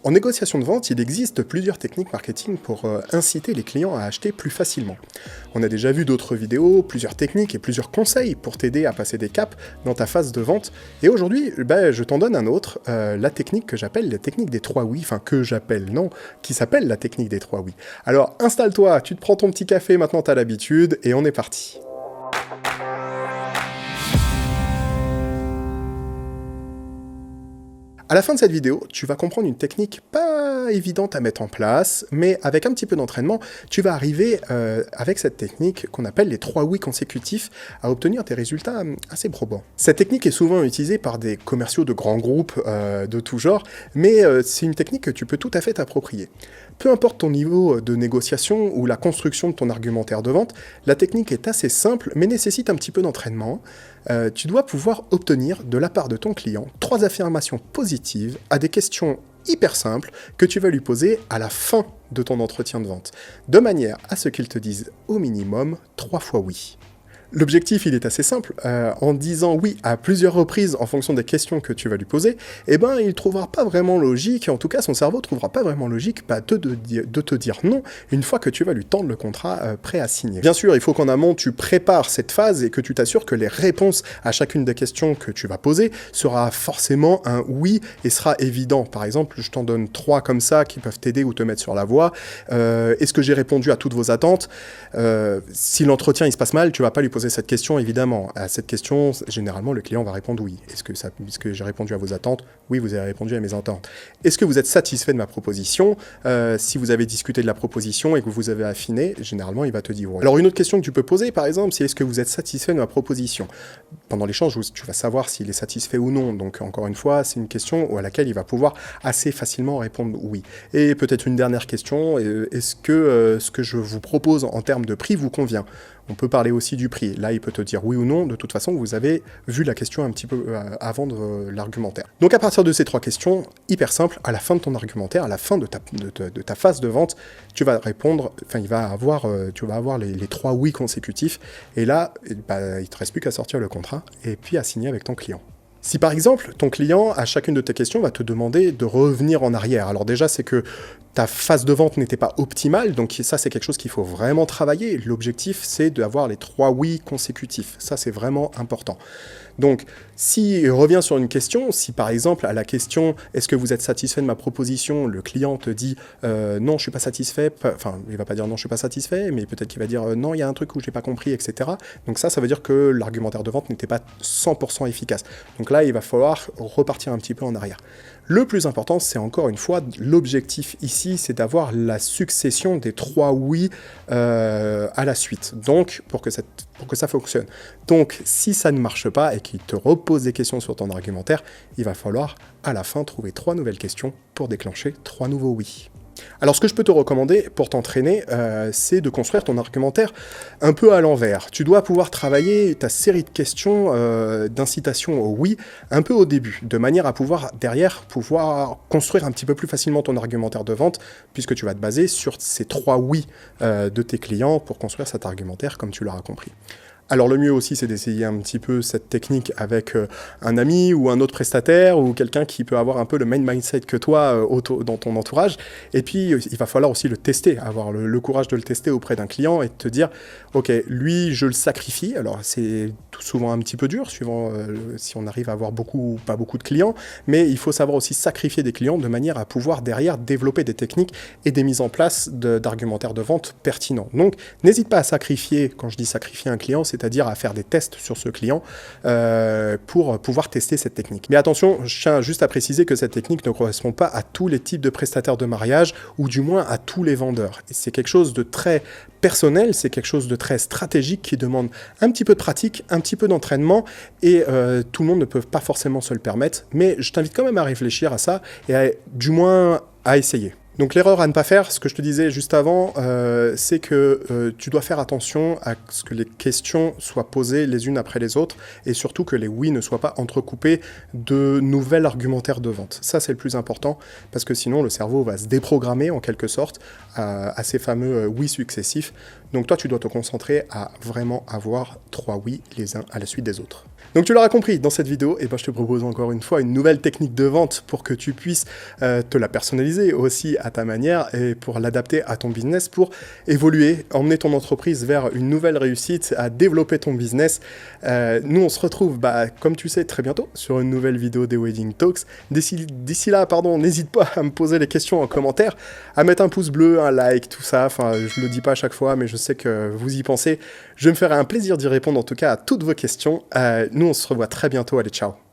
En négociation de vente, il existe plusieurs techniques marketing pour inciter les clients à acheter plus facilement. On a déjà vu d'autres vidéos, plusieurs techniques et plusieurs conseils pour t'aider à passer des caps dans ta phase de vente. Et aujourd'hui, je t'en donne un autre, la technique que j'appelle la technique des 3 oui, qui s'appelle la technique des 3 oui. Alors installe-toi, tu te prends ton petit café, maintenant t'as l'habitude, et on est parti. À la fin de cette vidéo, tu vas comprendre une technique pas évidente à mettre en place, mais avec un petit peu d'entraînement, tu vas arriver avec cette technique qu'on appelle les 3 oui consécutifs à obtenir des résultats assez probants. Cette technique est souvent utilisée par des commerciaux de grands groupes de tout genre, mais c'est une technique que tu peux tout à fait t'approprier. Peu importe ton niveau de négociation ou la construction de ton argumentaire de vente, la technique est assez simple mais nécessite un petit peu d'entraînement. Tu dois pouvoir obtenir de la part de ton client 3 affirmations positives à des questions hyper simples que tu vas lui poser à la fin de ton entretien de vente, de manière à ce qu'il te dise au minimum 3 fois oui. L'objectif, il est assez simple. En disant oui à plusieurs reprises en fonction des questions que tu vas lui poser, il trouvera pas vraiment logique, en tout cas son cerveau trouvera pas vraiment logique de te dire non une fois que tu vas lui tendre le contrat prêt à signer. Bien sûr, il faut qu'en amont, tu prépares cette phase et que tu t'assures que les réponses à chacune des questions que tu vas poser sera forcément un oui et sera évident. Par exemple, je t'en donne 3 comme ça qui peuvent t'aider ou te mettre sur la voie. Est-ce que j'ai répondu à toutes vos attentes? Si l'entretien il se passe mal, tu vas pas lui poser cette question, évidemment. À cette question, généralement, le client va répondre oui. Est-ce que j'ai répondu à vos attentes? Oui, vous avez répondu à mes attentes. Est-ce que vous êtes satisfait de ma proposition? Si vous avez discuté de la proposition et que vous avez affiné, généralement, il va te dire oui. Alors, une autre question que tu peux poser, par exemple, c'est est-ce que vous êtes satisfait de ma proposition? Pendant l'échange, tu vas savoir s'il est satisfait ou non. Donc, encore une fois, c'est une question à laquelle il va pouvoir assez facilement répondre oui. Et peut-être une dernière question, est-ce que ce que je vous propose en termes de prix vous convient? On peut parler aussi du prix. Là, il peut te dire oui ou non. De toute façon, vous avez vu la question un petit peu avant de l'argumentaire. Donc, à partir de ces 3 questions, hyper simple, à la fin de ton argumentaire, à la fin de ta phase de vente, tu vas répondre, tu vas avoir les 3 oui consécutifs. Et là, il ne te reste plus qu'à sortir le contrat et puis à signer avec ton client. Si par exemple, ton client, à chacune de tes questions, va te demander de revenir en arrière, alors déjà, c'est que ta phase de vente n'était pas optimale, donc ça, c'est quelque chose qu'il faut vraiment travailler. L'objectif, c'est d'avoir les 3 oui consécutifs. Ça, c'est vraiment important. Donc, s'il revient sur une question, si par exemple, à la question « Est-ce que vous êtes satisfait de ma proposition ?» le client te dit « Non, je ne suis pas satisfait », enfin, il ne va pas dire « Non, je ne suis pas satisfait », mais peut-être qu'il va dire « Non, il y a un truc où je n'ai pas compris », etc. Donc ça veut dire que l'argumentaire de vente n'était pas 100% efficace. Donc là, il va falloir repartir un petit peu en arrière. Le plus important, c'est encore une fois, l'objectif ici, c'est d'avoir la succession des 3 oui à la suite. Donc, pour que ça fonctionne. Donc, si ça ne marche pas et qu'il te repose des questions sur ton argumentaire, il va falloir, à la fin, trouver 3 nouvelles questions pour déclencher 3 nouveaux oui. Alors, ce que je peux te recommander pour t'entraîner, c'est de construire ton argumentaire un peu à l'envers. Tu dois pouvoir travailler ta série de questions d'incitation au oui un peu au début, de manière à pouvoir, derrière, construire un petit peu plus facilement ton argumentaire de vente, puisque tu vas te baser sur ces 3 oui de tes clients pour construire cet argumentaire, comme tu l'auras compris. Alors le mieux aussi, c'est d'essayer un petit peu cette technique avec un ami ou un autre prestataire ou quelqu'un qui peut avoir un peu le même mindset que toi dans ton entourage. Et puis, il va falloir aussi le tester, avoir le courage de le tester auprès d'un client et de te dire « Ok, lui, je le sacrifie. » Alors, c'est souvent un petit peu dur, suivant si on arrive à avoir beaucoup ou pas beaucoup de clients, mais il faut savoir aussi sacrifier des clients de manière à pouvoir derrière développer des techniques et des mises en place d'argumentaires de vente pertinents. Donc, n'hésite pas à sacrifier, quand je dis sacrifier un client, c'est-à-dire à faire des tests sur ce client pour pouvoir tester cette technique. Mais attention, je tiens juste à préciser que cette technique ne correspond pas à tous les types de prestataires de mariage, ou du moins à tous les vendeurs. Et c'est quelque chose de très personnel, c'est quelque chose de très stratégique qui demande un petit peu de pratique, un petit peu d'entraînement, et tout le monde ne peut pas forcément se le permettre, mais je t'invite quand même à réfléchir à ça, et du moins à essayer. Donc l'erreur à ne pas faire, ce que je te disais juste avant, c'est que tu dois faire attention à ce que les questions soient posées les unes après les autres, et surtout que les oui ne soient pas entrecoupés de nouvel argumentaire de vente. Ça, c'est le plus important, parce que sinon le cerveau va se déprogrammer en quelque sorte à ces fameux oui successifs. Donc toi, tu dois te concentrer à vraiment avoir 3 oui les uns à la suite des autres. Donc tu l'auras compris, dans cette vidéo, je te propose encore une fois une nouvelle technique de vente pour que tu puisses te la personnaliser aussi à ta manière et pour l'adapter à ton business, pour évoluer, emmener ton entreprise vers une nouvelle réussite, à développer ton business. Nous, on se retrouve, comme tu sais, très bientôt sur une nouvelle vidéo des Wedding Talks. D'ici là, n'hésite pas à me poser les questions en commentaire, à mettre un pouce bleu, un like, tout ça. Enfin, je le dis pas à chaque fois, mais je sais que vous y pensez. Je me ferai un plaisir d'y répondre en tout cas à toutes vos questions. Nous, on se revoit très bientôt. Allez, ciao!